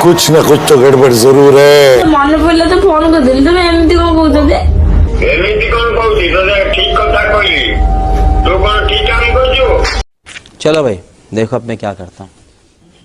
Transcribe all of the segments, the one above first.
कुछ न कुछ तो गड़बड़ जरूर है। मन पड़े तो फोन कर दिल तुम एमती कौन कहते एमती कौन कहती तो ठीक कथा कहली तो कौन ठीक काम करजो। चलो भाई देखो अब मैं क्या करता हूँ।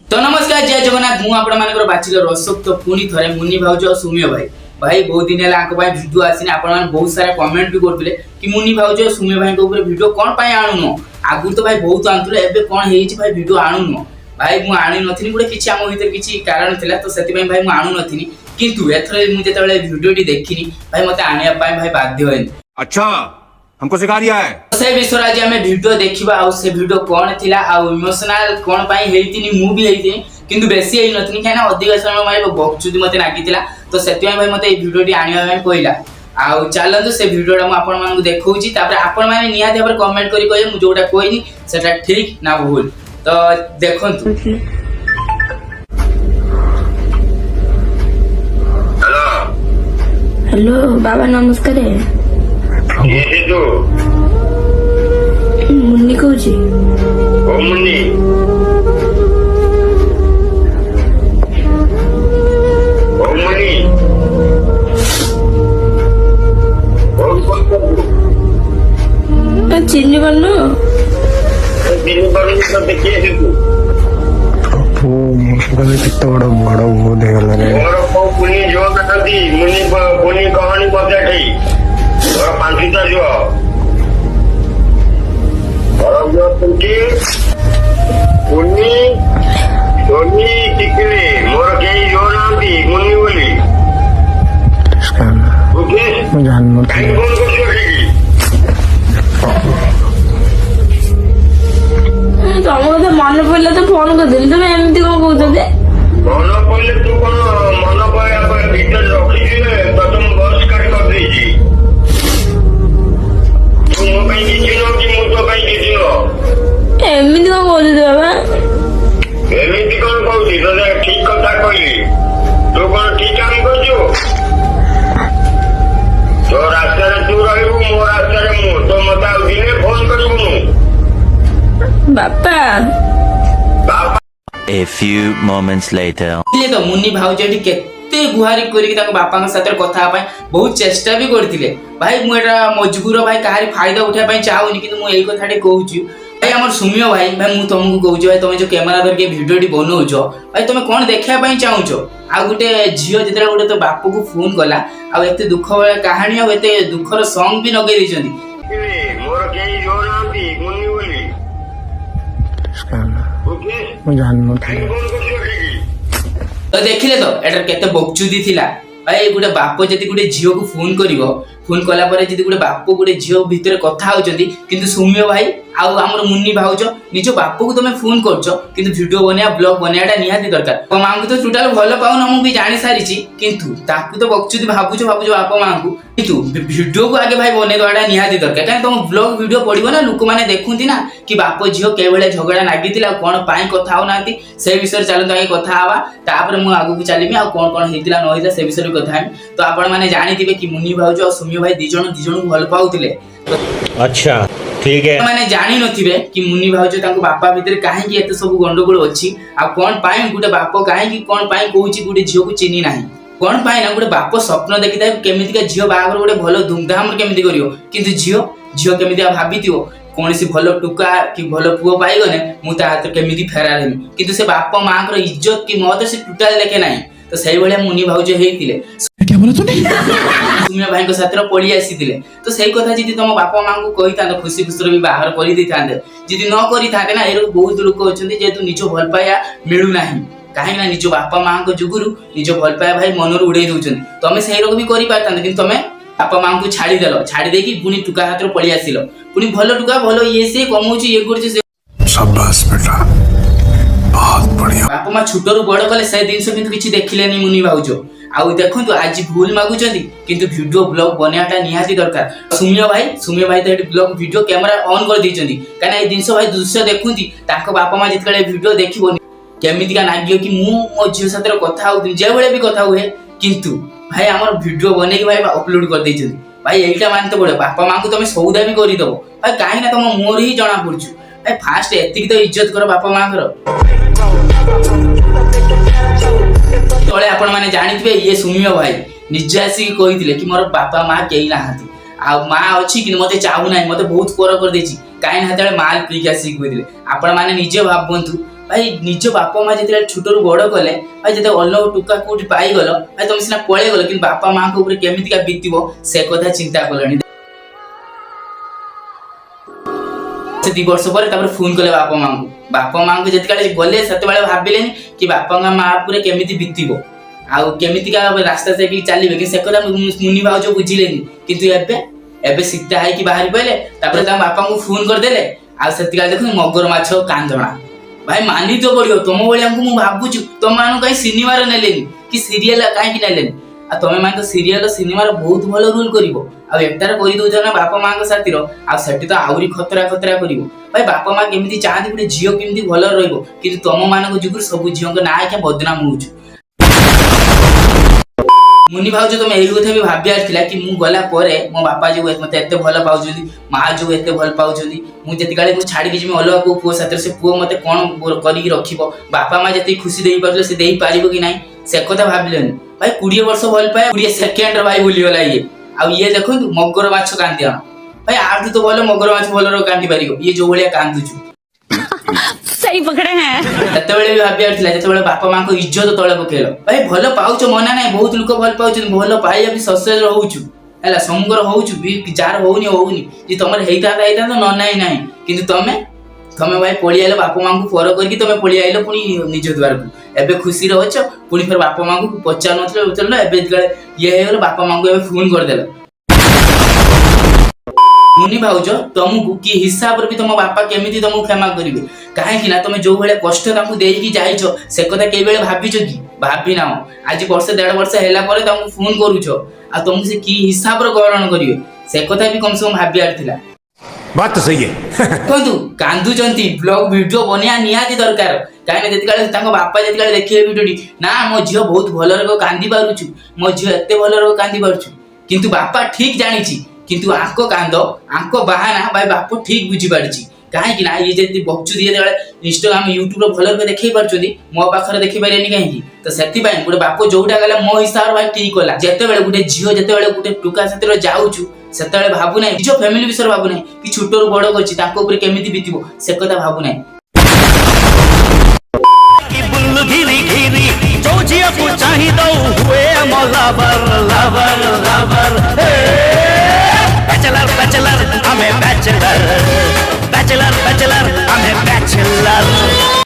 तो नमस्कार जय जगन्नाथ मु आपण मानकर बाचिल रसक तो पुनी थरे मुन्नी भाउज और सुमिय भाई भाई बहुत दिन है आंको भाई वीडियो आसीने आपण मान बहुत सारा कमेंट भी करथिले कि मुन्नी भाउज और सुमिय भाई के ऊपर वीडियो कोन पाई आनुनो आगु तो भाई बहुत आंतुले एबे कोन हेइछि भाई वीडियो आनुनो भाई मु आनी नथिनी गुडे किछि आमो भीतर किछि कारण थिला तो सेति भाई मु आनु नथिनी किंतु एथरे मु जेतबेले वीडियो टी देखिनी भाई मते आनिया पाई भाई बाध्य होइनी। अच्छा हमको सिखा रिया है से विषय आज हमें वीडियो देखिबा आ से वीडियो कोन थिला आ इमोशनल कोन पाई हेइतिनी मु भी हेइतिनी किंतु बेसी हेइ नथिनी खाना अधिक समय भाई बक्चुदी मते नागितिला तो सेति भाई मते ए वीडियो टी आनिया भाई कहला आ चलंतु से वीडियो मु आपण मानकु देखौची तापर आपण माने नियाते पर कमेंट करी कहे मु जोटा कोइनी सेटा ठीक ना भूल तो देखंतु। हेलो हेलो बाबा नमस्कार ये तो मुन्नी कहूची ओ मुन्नी ओ मुन्नी ओ चिन्नी बनू दिन पर तो देखिए तू कितना बड़ा बड़ा वो देगा रे और को पुनी जो कथी मुन्नी पुनी कहानी बता गई और पांचटा जो और जो तुमकी पुनी सोनी टिकले मोर के जो नाम थी मुन्नी बोली ओके मैं जानना था कौन को छोड़ेगी तुम मन पड़े तो फोन कर दिल तुम एमती कौन कहते मन पड़े तू कौन मन पड़े भीतर रखी तो तुम बस काट कर दीजिए तू मो भाई किसी नो कि मु तो भाई किसी नो एमती कौन कहते बाबा एमती कौन कहती तो ठीक कथा कहली तू कौन ठीक काम करजो तो रास्ता तू रहबू मो रास्ता मु तो मत दिने फोन करबू बापा बापा। A few moments later. ले तो मुन्नी भाउजटी केते गुहारी करी ताको बापा के साथ कथा पाई बहुत चेष्टा भी करथिले भाई मु एटा मजबूर भाई काहारी फायदा उठा पाई चाहूनी कि मु एई कथाटे कहूची भाई हमर सुमिय भाई मु तुमको कहूची भाई तुम जो कैमरा धर के वीडियो टी बनौछो भाई तुम कोन देखिया पाई चाहूछो आ गुटे झियो जेतरा गुटे तो बापू को फोन कला आ एते दुख वाला कहानी आ एते दुखर सॉन्ग भी नगे दैछंती मोर के जो नाम थी मुन्नी बोली ओके मैं जानना था कौन को छोड़ेगी तो देखिले तो एटर केते बकचुदी थिला भाई गुटे बाप जति गुटे झियो को फोन कला परे जति गुटे बाप गुटे झियो भितर कथा होचंदी किंतु सुमिय भाई आ हमर मुन्नी भाउज निजो बाप को तमे फोन करछो किंतु वीडियो बनिया ब्लॉग बनियाटा निहाती दरकार तो मां को तो टोटल भलो पाउ न मु भी जानि सारिची किंतु ताकू तो बकचुदी भाबुछो बाप मां को किंतु वीडियो को आगे भाई बने दोडा निहाती दरकार काहे तुम ब्लॉग वीडियो पडिबो ना लोक माने देखुंती ना कि बाप झियो के बेले झगड़ा लागितिला कोन पाई कथा हो नाती से विषय चलन आगे कथा आवा तापर मु आगु चलीमी आ कोन कोन हेतिला न हेतिला से विषय कथा तो आपण माने जानिथिबे कि मुन्नी भाउज और सुमिय भाई दी जण भल पाउतिले। अच्छा ठीक है माने जानि नथिबे कि मुन्नी भाउज ताको बापा भीतर काहे कि एते सब गंडगोल अछि आ कोन पाई गुटे बाप काहे कि कोन पाई कहूची गुटे झियो को चिनी नाही कोन पाई ना गुटे बाप स्वप्न देखिता केमिति का झियो बागर गुटे भलो धूमधाम केमिति करियो किंतु झियो केमिति भाबितियो कोनसी भलो टुका कि भलो पुओ पाई गने मु ता हाथ केमिति फेरार हेमी किंतु से बाप मां कर इज्जत की महत्व से टोटल देखे नाही तो सही भले मुन्नी भाउज हेइतिले क्या बोला तूने सुमिया भाई को साथर पड़ी आसीतिले तो सही कथा जदी तुम बापा मां को कहि तांत खुशी खुशी भी बाहर करि दै थांते जदी न करि थांते ना एरो बहुत लोक अछंती जेतु निजो भल पाया मिलु नाही काहे ना निजो बापा मां को जुगुरु निजो भल पाया भाई मनर उड़ै दउछन तमे सही रोग भी करि पारतांत किंतु तमे बापा मां को छाड़ी देलो छाड़ी देकी पुनी टुका हाथर पड़ी आसिलो पुनी भलो टुका भलो ये से कमौची ये करछि से शाबाश बेटा बहुत बढ़िया बापा मां छुटरू बड़ कले से दिनस किंतु किछि देखिलेनी मुन्नी भाउजो आउ देखंतु आज भूल मागुचंदी किंतु वीडियो ब्लॉग बनियाटा निहाती दरकार सुमिय भाई तो ब्लॉग वीडियो कैमरा ऑन कर दैचंदी काना ए दिनस भाई दृश्य देखुंती ताको बापा मां जितकले वीडियो देखिबो केमिति का नागियो कि मु मो झियो साथर कथा हो जे बेले भी कथा हुए किंतु भाई हमर वीडियो बने कि भाई अपलोड कर दैचंदी भाई एटा मानते पड़े बापा मां को तुम सौदा भी कर दबो भाई काहे ना तुम मोर ही जना पड़छु भाई फास्ट एतिक तो इज्जत करो बापा मां करो। तले आपण माने जानिथिबे ये सुमियो भाई निजे आसी कहिथिले कि मोर बापा मां केही नाहांती आ मां अछि कि मते चाहू नाही मते बहुत कोर कर देछि काहे ना तले माल पी के आसी कहिथिले आपण माने निजे भाबंतु भाई निज बापा मां जते छोटरू बड़ कले भाई जते अल्लो टुका कोठी पाई गलो भाई तुम सिना पळे गलो कि बापा मां को ऊपर केमिति का बीतिबो से कथा चिंता करलनी से 2 वर्ष पर तापर फोन कले बापा मां को जते काले गले सते बेले भाबिलेनी कि बापा मां पूरे केमिति बीतिबो आ केमिति का रास्ता से कि चलीबे कि से कथा मुनि भाउजो बुझिलेनी किंतु एबे सीता है कि बाहरी पहिले तापर ता बापा को फोन कर देले आ सती का देखो मगर माछो कांदणा भाई मानी तो पड़ियो तुम भलिया को मु भाबुछु तुम मानु कहीं सिनेमा रे नेलेनी कि सीरियल काहे कि नेलेनी आ तुम मान तो सीरियल सिनेमा रे बहुत भलो रोल करिवो आ एकटार करि दउ जना बापा मां के साथीरो आ सेठी तो आउरी खतरा करिवो भाई बापा मां केमिति चाहती गुटे झियो केमिति भलो रहइबो कि तुम मान को जुगुर सब झियो के ना के बदनाम होउछु मुनि भाउज तुम एही कथा भी भाबी आथिला कि मु गला परे मो बापा जो मते एते भलो पाउछुदी मां जो एते भल पाउछुदी मु जति काले को छाडी कि जे अलग को पुओ साथे से पुओ मते कोन करी रखिबो बापा मां जति खुशी देई पारले से देई पारिबो कि नाही से कथा भाबिलेन भाई 20 वर्ष भल पाए 20 सेकंड भाई भूली गला ये आ ये देखंतु मगर माछ कांदिया भाई आठु तो भलो मगर माछ भलो कांदी पारिबो ये जो भलिया कांदुछु सही पकड़े हैं सेतेबेले भी भाबी आथिला जेतेबेले बापा मां को इज्जत तळे पकेलो भाई भलो पाउचो मना नाही बहुत लोक भल पाउछ भलो पाइया भी ससेज रहउछु हला समगर होउछु भी जार होउनी जे तमर हेइता तो न नाही किंतु तमे भाई पळी आइलो बापा मां को फर करके तमे पळी आइलो पुनी निज द्वार को एबे खुशी रहछ पुनी फिर बापा मां को पचार नथले उतरलो एबे ये हेलो बापा मां को एबे फोन कर देलो मुनि भाउज तुमको कि हिसाब रे भी तुम बापा केमिति तुमको क्षमा करिवे काहे कि ना तुम जो बेले कष्ट ताकू देई कि जाइछो से कथा के बेले भाबिछो कि भाबी ना आज वर्ष 1.5 वर्ष हैला परे तुमको फोन करूछो आ तुमको से कि हिसाब रे ग्रहण करिवे से कथा भी कम से कम भाबी आथिला बात तो सही है कहतु कांदु जंती ब्लॉग वीडियो बनिया निहाती दरकार काहे ना जति काले तांको बापा जति काले देखिए वीडियोटी ना मो झियो बहुत भलो रे कांदी पारुछु मो झियो एते भलो रे कांदी पारुछु किंतु बापा ठीक जानिछि किंतु आंको कांदो आंको बहाना भाई बापू ठीक बुझी पारछि काहे कि ना ये जति बक्चु दिए जेले इंस्टाग्राम यूट्यूब रो भलो के देखै पारछुदी मो पाखरे देखि पारेनी काहे कि तो सेति भाई गुटे बापू जोउटा गला मो हिसाब भाई ठीक होला जते बेले गुटे झियो जते बेले गुटे टुका साथी रो जाउछु सेते बेले भाबु नै जो फैमिली विषय भाबु नै कि छोटो रो बडो करछि ताको ऊपर केमिति बीतिबो से कथा भाबु नै कि बुल्लु घिरी घिरी जो जिया को चाहि दो हुए मोला बर लवर